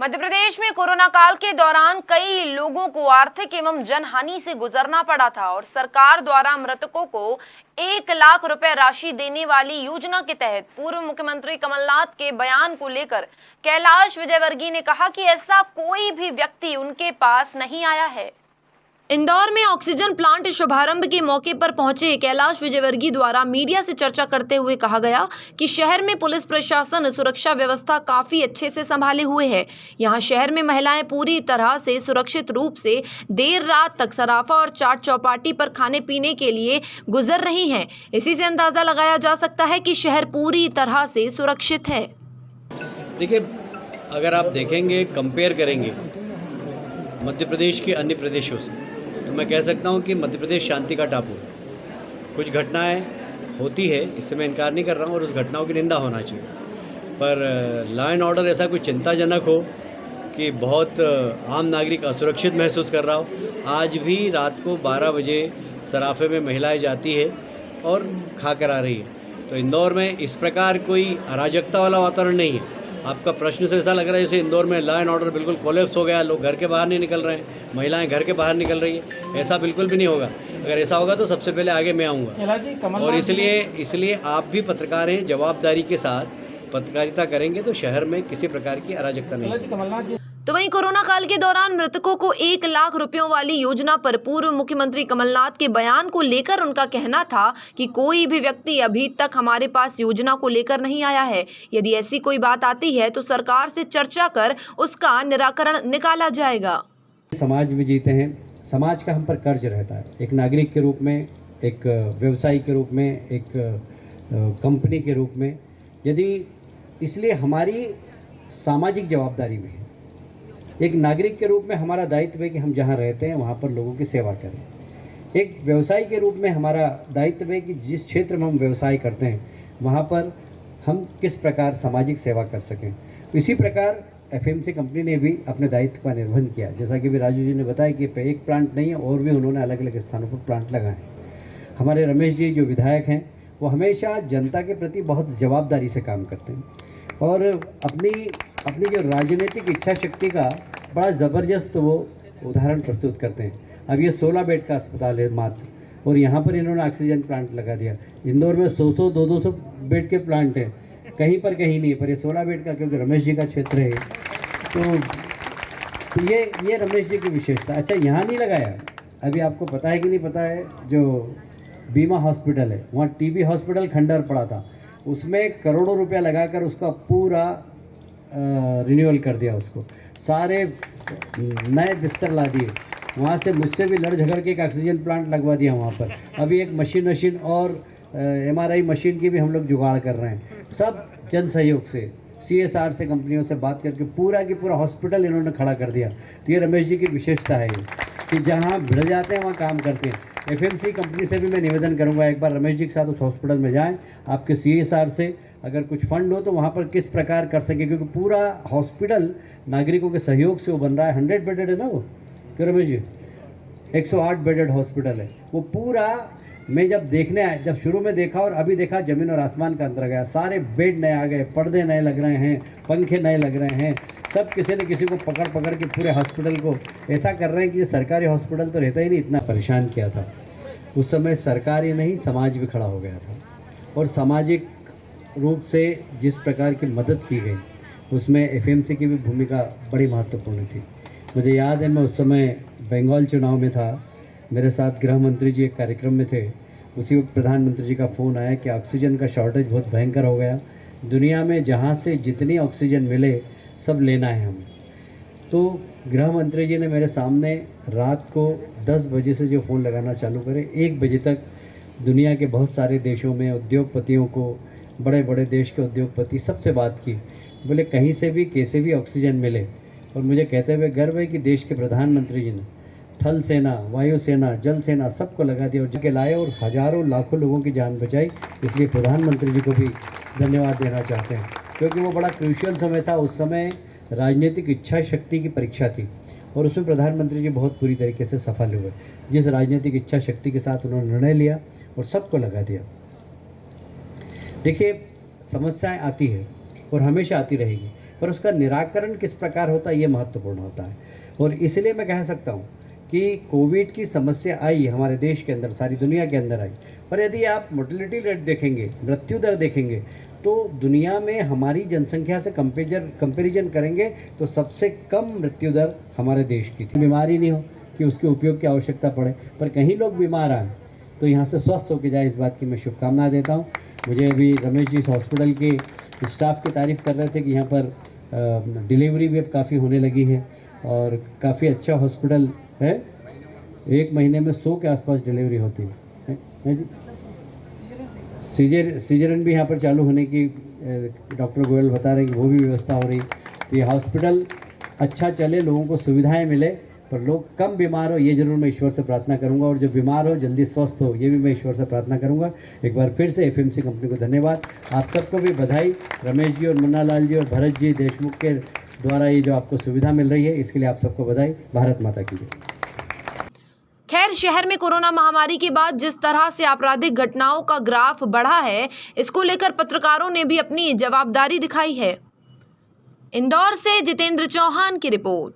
मध्य प्रदेश में कोरोना काल के दौरान कई लोगों को आर्थिक एवं जनहानि से गुजरना पड़ा था और सरकार द्वारा मृतकों को 1 लाख रुपए राशि देने वाली योजना के तहत पूर्व मुख्यमंत्री कमलनाथ के बयान को लेकर कैलाश विजयवर्गीय ने कहा कि ऐसा कोई भी व्यक्ति उनके पास नहीं आया है। इंदौर में ऑक्सीजन प्लांट शुभारंभ के मौके पर पहुंचे कैलाश विजयवर्गीय द्वारा मीडिया से चर्चा करते हुए कहा गया कि शहर में पुलिस प्रशासन सुरक्षा व्यवस्था काफी अच्छे से संभाले हुए है। यहां शहर में महिलाएं पूरी तरह से सुरक्षित रूप से देर रात तक सराफा और चाट चौपाटी पर खाने पीने के लिए गुजर रही हैं। इसी से अंदाजा लगाया जा सकता है कि शहर पूरी तरह से सुरक्षित है। देखिए, अगर आप देखेंगे, कंपेयर करेंगे मध्य प्रदेश के अन्य प्रदेशों से, तो मैं कह सकता हूँ कि मध्य प्रदेश शांति का टापू है। कुछ घटनाएं होती है, इससे मैं इनकार नहीं कर रहा हूँ और उस घटनाओं की निंदा होना चाहिए, पर लॉ एंड ऑर्डर ऐसा कुछ चिंताजनक हो कि बहुत आम नागरिक असुरक्षित महसूस कर रहा हो। आज भी रात को 12 बजे सराफे में महिलाएं जाती है और खा कर आ रही है। तो इंदौर में इस प्रकार कोई अराजकता वाला वातावरण नहीं है। आपका प्रश्न से ऐसा लग रहा है जैसे इंदौर में लॉ एंड ऑर्डर बिल्कुल कोलैप्स हो गया, लोग घर के बाहर नहीं निकल रहे हैं, महिलाएं घर के बाहर निकल रही है। ऐसा बिल्कुल भी नहीं होगा। अगर ऐसा होगा तो सबसे पहले आगे मैं आऊँगा। और इसलिए आप भी पत्रकार हैं, जवाबदारी के साथ पत्रकारिता करेंगे तो शहर में किसी प्रकार की अराजकता नहीं होगी। तो वहीं कोरोना काल के दौरान मृतकों को 1 लाख रुपयों वाली योजना पर पूर्व मुख्यमंत्री कमलनाथ के बयान को लेकर उनका कहना था कि कोई भी व्यक्ति अभी तक हमारे पास योजना को लेकर नहीं आया है। यदि ऐसी कोई बात आती है तो सरकार से चर्चा कर उसका निराकरण निकाला जाएगा। समाज में जीते हैं, समाज का हम पर कर्ज रहता है, एक नागरिक के रूप में, एक व्यवसायी के रूप में, एक कंपनी के रूप में। यदि इसलिए हमारी सामाजिक जवाबदारी में है, एक नागरिक के रूप में हमारा दायित्व है कि हम जहाँ रहते हैं वहाँ पर लोगों की सेवा करें। एक व्यवसायी के रूप में हमारा दायित्व है कि जिस क्षेत्र में हम व्यवसाय करते हैं वहाँ पर हम किस प्रकार सामाजिक सेवा कर सकें। इसी प्रकार एफएमसी कंपनी ने भी अपने दायित्व का निर्वहन किया। जैसा कि भी राजू जी ने बताया कि एक प्लांट नहीं है, और भी उन्होंने अलग अलग स्थानों पर प्लांट लगाए। हमारे रमेश जी जो विधायक हैं वो हमेशा जनता के प्रति बहुत जवाबदारी से काम करते हैं और अपनी जो राजनीतिक इच्छा शक्ति का बड़ा ज़बरदस्त वो उदाहरण प्रस्तुत करते हैं। अब ये 16 बेड का अस्पताल है मात्र, और यहाँ पर इन्होंने ऑक्सीजन प्लांट लगा दिया। इंदौर में 100-100, 200 बेड के प्लांट हैं, कहीं पर कहीं नहीं, पर ये 16 बेड का, क्योंकि रमेश जी का क्षेत्र है। तो ये रमेश जी की विशेषता। अच्छा, यहाँ नहीं लगाया, अभी आपको पता है कि नहीं पता है, जो बीमा हॉस्पिटल है वहाँ टीबी हॉस्पिटल खंडर पड़ा था, उसमें करोड़ों रुपया लगाकर उसका पूरा रिन्यूअल कर दिया। उसको सारे नए बिस्तर ला दिए, वहाँ से मुझसे भी लड़ झगड़ के एक ऑक्सीजन प्लांट लगवा दिया वहाँ पर। अभी एक मशीन और MRI मशीन की भी हम लोग जुगाड़ कर रहे हैं, सब जन सहयोग से, CSR से, कंपनियों से बात करके पूरा की पूरा हॉस्पिटल इन्होंने खड़ा कर दिया। तो ये रमेश जी की विशेषता है कि जहाँ भिड़ जाते हैं वहाँ काम करते हैं। एफएमसी कंपनी से भी मैं निवेदन करूंगा, एक बार रमेश जी के साथ उस हॉस्पिटल में जाएं, आपके CSR से अगर कुछ फंड हो तो वहाँ पर किस प्रकार कर सके, क्योंकि पूरा हॉस्पिटल नागरिकों के सहयोग से वो बन रहा है। 100 बेडेड है ना वो, क्यों रमेश जी? 108 बेडेड हॉस्पिटल है वो पूरा। मैं जब देखने आया, जब शुरू में देखा और अभी देखा, ज़मीन और आसमान का अंतर आ गया। सारे बेड नए आ गए, पर्दे नए लग रहे हैं, पंखे नए लग रहे हैं, सब किसी न किसी को पकड़ के पूरे हॉस्पिटल को ऐसा कर रहे हैं कि सरकारी हॉस्पिटल तो रहता ही नहीं। इतना परेशान किया था उस समय सरकार ही नहीं, समाज भी खड़ा हो गया था, और सामाजिक रूप से जिस प्रकार की मदद की गई उसमें एफएमसी की भी भूमिका बड़ी महत्वपूर्ण थी। मुझे याद है, मैं उस समय बंगाल चुनाव में था, मेरे साथ गृह मंत्री जी एक कार्यक्रम में थे। उसी वक्त प्रधानमंत्री जी का फ़ोन आया कि ऑक्सीजन का शॉर्टेज बहुत भयंकर हो गया, दुनिया में जहाँ से जितनी ऑक्सीजन मिले सब लेना है हमें। तो गृह मंत्री जी ने मेरे सामने रात को 10 बजे से जो फ़ोन लगाना चालू करे, 1 बजे तक दुनिया के बहुत सारे देशों में उद्योगपतियों को, बड़े बड़े देश के उद्योगपति सबसे बात की। बोले कहीं से भी कैसे भी ऑक्सीजन मिले, और मुझे कहते हुए गर्व है कि देश के प्रधानमंत्री जी ने थल सेना, वायु सेना, जल सेना सबको लगा दिया और जगह लाए और हज़ारों लाखों लोगों की जान बचाई। इसलिए प्रधानमंत्री जी को भी धन्यवाद देना चाहते हैं, क्योंकि वो बड़ा क्रूशियल समय था। उस समय राजनीतिक इच्छा शक्ति की परीक्षा थी और उसमें प्रधानमंत्री जी बहुत पूरी तरीके से सफल हुए। जिस राजनीतिक इच्छा शक्ति के साथ उन्होंने निर्णय लिया और सबको लगा दिया। देखिए, समस्याएं आती है और हमेशा आती रहेगी, पर पर उसका निराकरण किस प्रकार होता है ये महत्वपूर्ण होता है। और इसलिए मैं कह सकता हूँ कि कोविड की समस्या आई हमारे देश के अंदर, सारी दुनिया के अंदर आई, पर यदि आप मोर्टेलिटी रेट देखेंगे, मृत्यु दर देखेंगे, तो दुनिया में हमारी जनसंख्या से कंपेरिजन करेंगे तो सबसे कम मृत्यु दर हमारे देश की थी। बीमारी नहीं हो कि उसके उपयोग की आवश्यकता पड़े, पर कहीं लोग बीमार आए तो यहाँ से स्वस्थ होकर जाए, इस बात की मैं शुभकामना देता हूँ। मुझे अभी रमेश जी इस हॉस्पिटल के स्टाफ की तारीफ़ कर रहे थे कि यहाँ पर डिलीवरी भी अब काफ़ी होने लगी है और काफ़ी अच्छा हॉस्पिटल है। 1 महीने में 100 के आसपास डिलीवरी होती है जी। सीजरन भी यहाँ पर चालू होने की डॉक्टर गोयल बता रहे हैं कि वो भी व्यवस्था हो रही। तो ये हॉस्पिटल अच्छा चले, लोगों को सुविधाएं मिले, पर लोग कम बीमार हो ये ज़रूर मैं ईश्वर से प्रार्थना करूंगा, और जो बीमार हो जल्दी स्वस्थ हो ये भी मैं ईश्वर से प्रार्थना करूंगा। एक बार फिर से एफएमसी कंपनी को धन्यवाद, आप सबको भी बधाई। रमेश जी और मुन्ना लाल जी और भरत जी देशमुख के द्वारा ये जो आपको सुविधा मिल रही है इसके लिए आप सबको बधाई। भारत माता की जय। खैर, शहर में कोरोना महामारी के बाद जिस तरह से आपराधिक घटनाओं का ग्राफ बढ़ा है, इसको लेकर पत्रकारों ने भी अपनी जवाबदारी दिखाई है। इंदौर से जितेंद्र चौहान की रिपोर्ट।